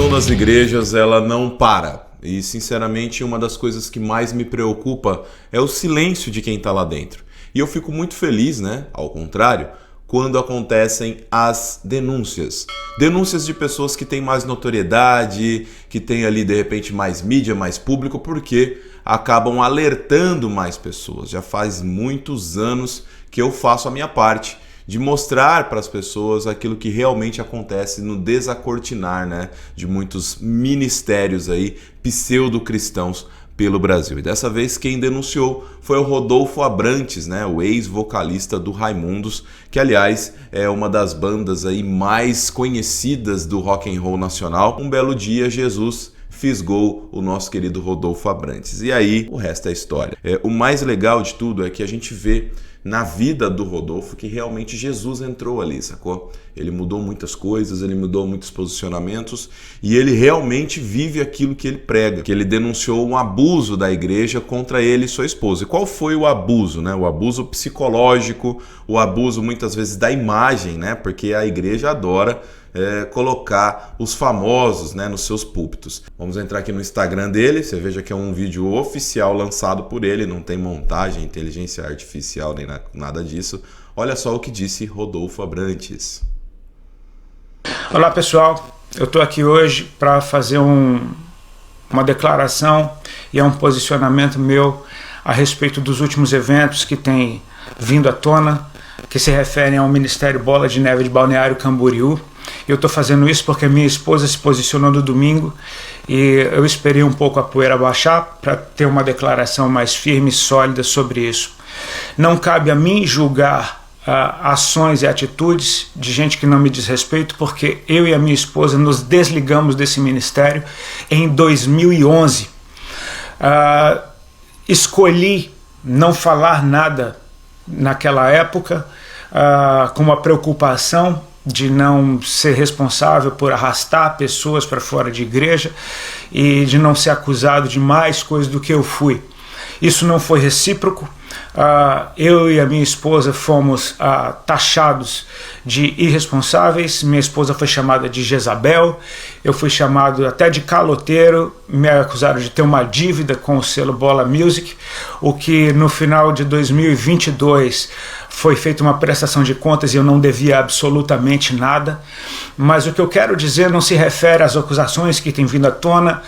situação nas igrejas, ela não para. E, sinceramente, uma das coisas que mais me preocupa é o silêncio de quem está lá dentro. E eu fico muito feliz, né? Ao contrário, quando acontecem as denúncias. Denúncias de pessoas que têm mais notoriedade, que têm ali, de repente, mais mídia, mais público, porque acabam alertando mais pessoas. Já faz muitos anos que eu faço a minha parte de mostrar para as pessoas aquilo que realmente acontece no desacortinar, né, de muitos ministérios aí pseudo-cristãos pelo Brasil. E dessa vez quem denunciou foi o Rodolfo Abrantes, né, o ex-vocalista do Raimundos, que aliás é uma das bandas aí mais conhecidas do rock and roll nacional. Um belo dia Jesus fisgou o nosso querido Rodolfo Abrantes. E aí o resto é história. O mais legal de tudo é que a gente vê na vida do Rodolfo que realmente Jesus entrou ali, sacou? Ele mudou muitas coisas, ele mudou muitos posicionamentos e ele realmente vive aquilo que ele prega, que ele denunciou um abuso da igreja contra ele e sua esposa. E qual foi o abuso, né? O abuso psicológico, o abuso muitas vezes da imagem, né? Porque a igreja adora colocar os famosos, né, nos seus púlpitos. Vamos entrar aqui no Instagram dele, você veja que é um vídeo oficial lançado por ele, não tem montagem, inteligência artificial, nem nada disso. Olha só o que disse Rodolfo Abrantes. Olá pessoal, eu estou aqui hoje para fazer uma declaração e é um posicionamento meu a respeito dos últimos eventos que têm vindo à tona, que se referem ao Ministério Bola de Neve de Balneário Camboriú. Eu estou fazendo isso porque minha esposa se posicionou no domingo e eu esperei um pouco a poeira baixar para ter uma declaração mais firme e sólida sobre isso. Não cabe a mim julgar ações e atitudes de gente que não me diz respeito, porque eu e a minha esposa nos desligamos desse ministério em 2011. Escolhi não falar nada naquela época com uma preocupação de não ser responsável por arrastar pessoas para fora de igreja e de não ser acusado de mais coisas do que eu fui. Isso não foi recíproco. Eu e a minha esposa fomos taxados de irresponsáveis. Minha esposa foi chamada de Jezabel, eu fui chamado até de caloteiro, me acusaram de ter uma dívida com o selo Bola Music, o que no final de 2022 foi feita uma prestação de contas e eu não devia absolutamente nada. Mas o que eu quero dizer não se refere às acusações que têm vindo à tona,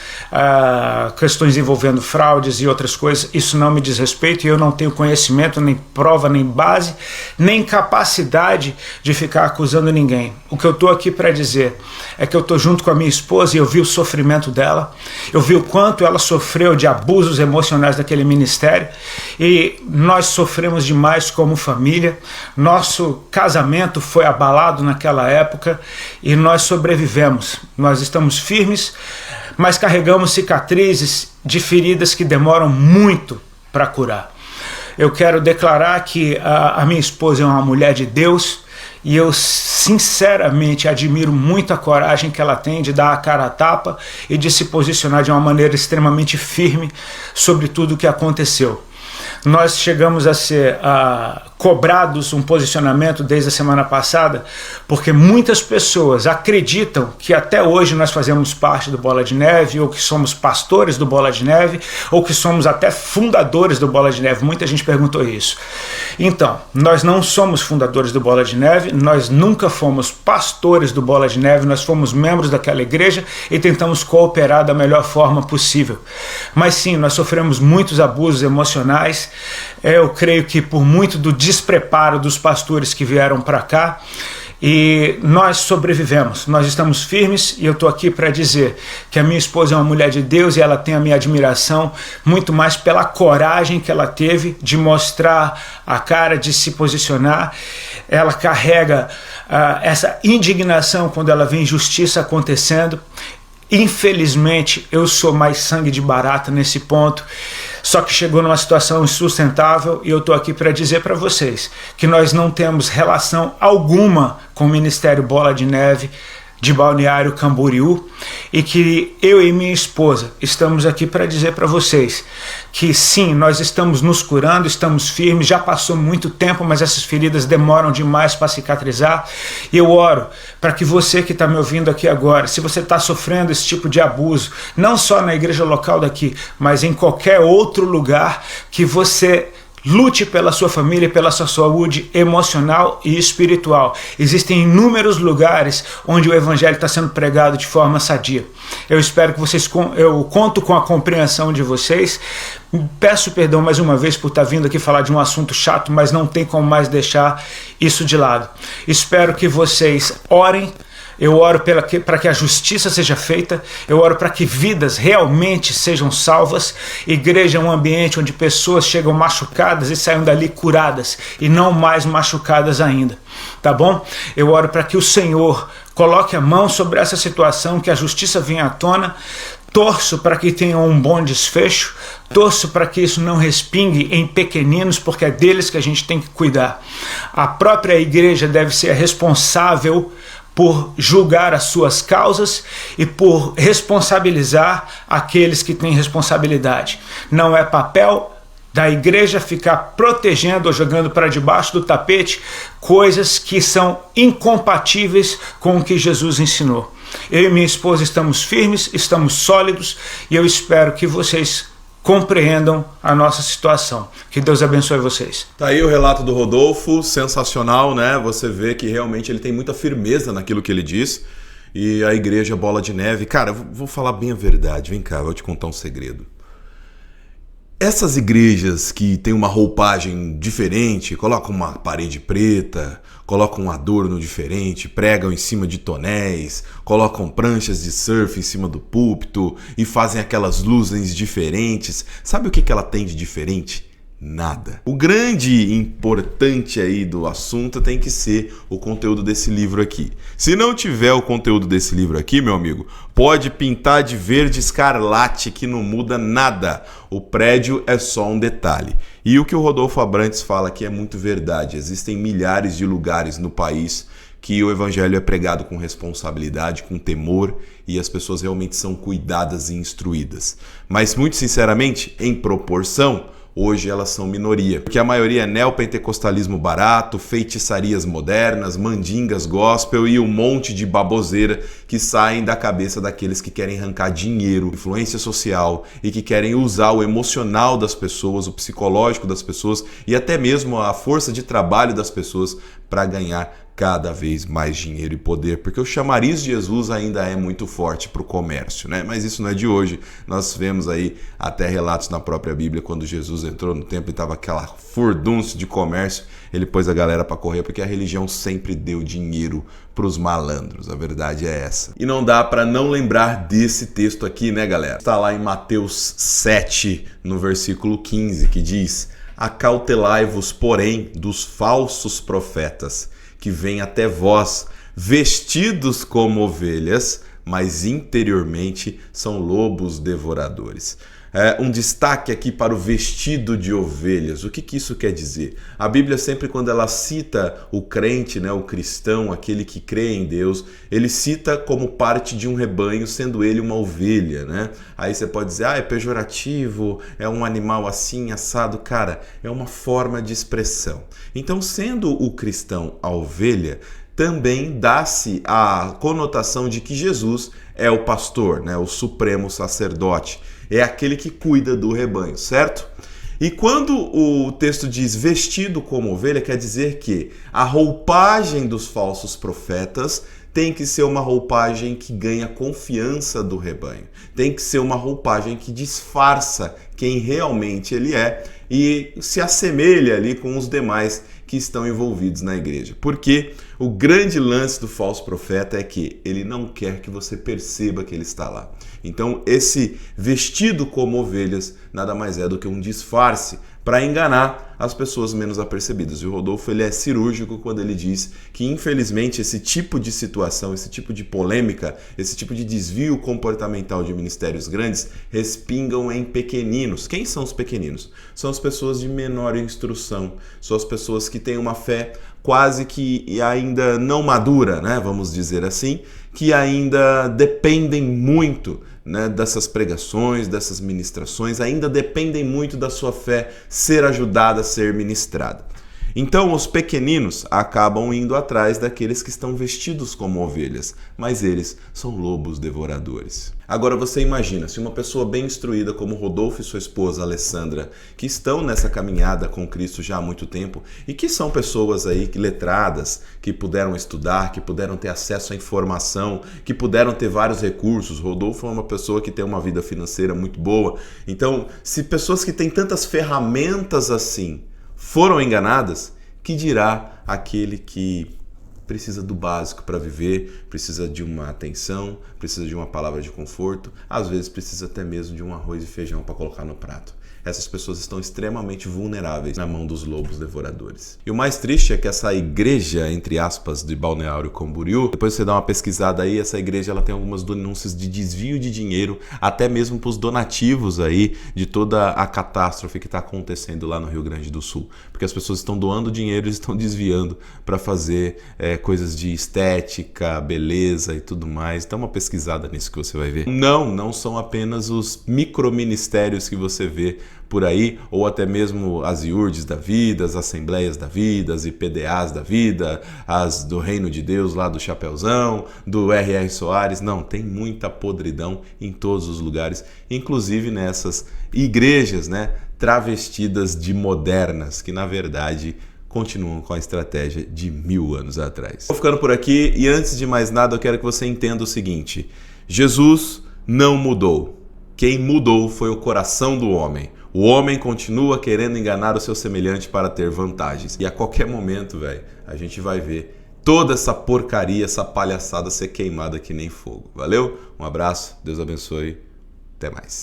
questões envolvendo fraudes e outras coisas. Isso não me diz respeito e eu não tenho conhecimento, nem prova, nem base, nem capacidade de ficar acusando ninguém. O que eu estou aqui para dizer é que eu estou junto com a minha esposa e eu vi o sofrimento dela, eu vi o quanto ela sofreu de abusos emocionais daquele ministério e nós sofremos demais como família. Nosso casamento foi abalado naquela época e nós sobrevivemos. Nós estamos firmes, mas carregamos cicatrizes de feridas que demoram muito para curar. Eu quero declarar que a minha esposa é uma mulher de Deus e eu sinceramente admiro muito a coragem que ela tem de dar a cara a tapa e de se posicionar de uma maneira extremamente firme sobre tudo o que aconteceu. Nós chegamos a ser cobrados um posicionamento desde a semana passada, porque muitas pessoas acreditam que até hoje nós fazemos parte do Bola de Neve, ou que somos pastores do Bola de Neve, ou que somos até fundadores do Bola de Neve. Muita gente perguntou isso. Então, nós não somos fundadores do Bola de Neve, nós nunca fomos pastores do Bola de Neve, nós fomos membros daquela igreja e tentamos cooperar da melhor forma possível. Mas sim, nós sofremos muitos abusos emocionais. Eu creio que por muito do despreparo dos pastores que vieram para cá, e nós sobrevivemos, nós estamos firmes e eu estou aqui para dizer que a minha esposa é uma mulher de Deus e ela tem a minha admiração muito mais pela coragem que ela teve de mostrar a cara, de se posicionar. Ela carrega essa indignação quando ela vê injustiça acontecendo. Infelizmente, eu sou mais sangue de barata nesse ponto, só que chegou numa situação insustentável e eu estou aqui para dizer para vocês que nós não temos relação alguma com o Ministério Bola de Neve de Balneário Camboriú, e que eu e minha esposa estamos aqui para dizer para vocês que sim, nós estamos nos curando, estamos firmes, já passou muito tempo, mas essas feridas demoram demais para cicatrizar, e eu oro para que você que está me ouvindo aqui agora, se você está sofrendo esse tipo de abuso, não só na igreja local daqui, mas em qualquer outro lugar, que você lute pela sua família, pela sua saúde emocional e espiritual. Existem inúmeros lugares onde o evangelho está sendo pregado de forma sadia. Eu espero que vocês, eu conto com a compreensão de vocês. Peço perdão mais uma vez por estar vindo aqui falar de um assunto chato, mas não tem como mais deixar isso de lado. Espero que vocês orem. Eu oro para que a justiça seja feita, eu oro para que vidas realmente sejam salvas. Igreja é um ambiente onde pessoas chegam machucadas e saem dali curadas, e não mais machucadas ainda, tá bom? Eu oro para que o Senhor coloque a mão sobre essa situação, que a justiça venha à tona. Torço para que tenha um bom desfecho, torço para que isso não respingue em pequeninos, porque é deles que a gente tem que cuidar. A própria igreja deve ser responsável por julgar as suas causas e por responsabilizar aqueles que têm responsabilidade. Não é papel da igreja ficar protegendo ou jogando para debaixo do tapete coisas que são incompatíveis com o que Jesus ensinou. Eu e minha esposa estamos firmes, estamos sólidos, e eu espero que vocês compreendam a nossa situação. Que Deus abençoe vocês. Tá aí o relato do Rodolfo, sensacional, né? Você vê que realmente ele tem muita firmeza naquilo que ele diz. E a igreja Bola de Neve, cara, eu vou falar bem a verdade, vem cá, eu vou te contar um segredo. Essas igrejas que tem uma roupagem diferente, colocam uma parede preta, colocam um adorno diferente, pregam em cima de tonéis, colocam pranchas de surf em cima do púlpito e fazem aquelas luzes diferentes. Sabe o que ela tem de diferente? Nada. O grande importante aí do assunto tem que ser o conteúdo desse livro aqui. Se não tiver o conteúdo desse livro aqui, meu amigo, pode pintar de verde escarlate que não muda nada. O prédio é só um detalhe. E o que o Rodolfo Abrantes fala aqui é muito verdade. Existem milhares de lugares no país que o evangelho é pregado com responsabilidade, com temor, e as pessoas realmente são cuidadas e instruídas. Mas, muito sinceramente, em proporção, hoje elas são minoria, porque a maioria é neopentecostalismo barato, feitiçarias modernas, mandingas gospel e um monte de baboseira que saem da cabeça daqueles que querem arrancar dinheiro, influência social e que querem usar o emocional das pessoas, o psicológico das pessoas e até mesmo a força de trabalho das pessoas para ganhar cada vez mais dinheiro e poder, porque o chamariz de Jesus ainda é muito forte para o comércio, né? Mas isso não é de hoje. Nós vemos aí até relatos na própria Bíblia, quando Jesus entrou no templo e estava aquela furdúncio de comércio, ele pôs a galera para correr, porque a religião sempre deu dinheiro para os malandros, a verdade é essa. E não dá para não lembrar desse texto aqui, né, galera? Está lá em Mateus 7, no versículo 15, que diz: acautelai-vos, porém, dos falsos profetas, que vêm até vós vestidos como ovelhas, mas interiormente são lobos devoradores. Um destaque aqui para o vestido de ovelhas. O que isso quer dizer? A Bíblia sempre, quando ela cita o crente, né, o cristão, aquele que crê em Deus, ele cita como parte de um rebanho, sendo ele uma ovelha, né? Aí você pode dizer, é pejorativo, é um animal assim, assado. Cara, é uma forma de expressão. Então, sendo o cristão a ovelha, também dá-se a conotação de que Jesus é o pastor, né, o supremo sacerdote. É aquele que cuida do rebanho, certo? E quando o texto diz vestido como ovelha, quer dizer que a roupagem dos falsos profetas tem que ser uma roupagem que ganha confiança do rebanho. Tem que ser uma roupagem que disfarça quem realmente ele é e se assemelha ali com os demais que estão envolvidos na igreja. Porque o grande lance do falso profeta é que ele não quer que você perceba que ele está lá. Então, esse vestido como ovelhas nada mais é do que um disfarce para enganar as pessoas menos apercebidas. E o Rodolfo ele é cirúrgico quando ele diz que, infelizmente, esse tipo de situação, esse tipo de polêmica, esse tipo de desvio comportamental de ministérios grandes respingam em pequeninos. Quem são os pequeninos? São as pessoas de menor instrução, são as pessoas que têm uma fé quase que ainda não madura, né? Vamos dizer assim, que ainda dependem muito, né, dessas pregações, dessas ministrações, ainda dependem muito da sua fé ser ajudada a ser ministrada. Então os pequeninos acabam indo atrás daqueles que estão vestidos como ovelhas, mas eles são lobos devoradores. Agora você imagina, se uma pessoa bem instruída como Rodolfo e sua esposa Alessandra, que estão nessa caminhada com Cristo já há muito tempo e que são pessoas aí letradas, que puderam estudar, que puderam ter acesso à informação, que puderam ter vários recursos. Rodolfo é uma pessoa que tem uma vida financeira muito boa. Então, se pessoas que têm tantas ferramentas assim foram enganadas, que dirá aquele que precisa do básico para viver, precisa de uma atenção, precisa de uma palavra de conforto, às vezes precisa até mesmo de um arroz e feijão para colocar no prato. Essas pessoas estão extremamente vulneráveis na mão dos lobos devoradores. E o mais triste é que essa igreja, entre aspas, de Balneário Camboriú, depois você dá uma pesquisada aí, essa igreja ela tem algumas denúncias de desvio de dinheiro, até mesmo para os donativos aí de toda a catástrofe que está acontecendo lá no Rio Grande do Sul. Porque as pessoas estão doando dinheiro e estão desviando para fazer coisas de estética, beleza e tudo mais. Dá uma pesquisada nisso que você vai ver. Não são apenas os microministérios que você vê por aí, ou até mesmo as IURDs da vida, as Assembleias da Vida, as IPDAs da vida, as do Reino de Deus lá do Chapeuzão, do R.R. Soares. Não, tem muita podridão em todos os lugares, inclusive nessas igrejas, né, travestidas de modernas, que na verdade continuam com a estratégia de 1000 anos atrás. Vou ficando por aqui e antes de mais nada eu quero que você entenda o seguinte: Jesus não mudou. Quem mudou foi o coração do homem. O homem continua querendo enganar o seu semelhante para ter vantagens. E a qualquer momento, velho, a gente vai ver toda essa porcaria, essa palhaçada ser queimada que nem fogo. Valeu? Um abraço, Deus abençoe, até mais.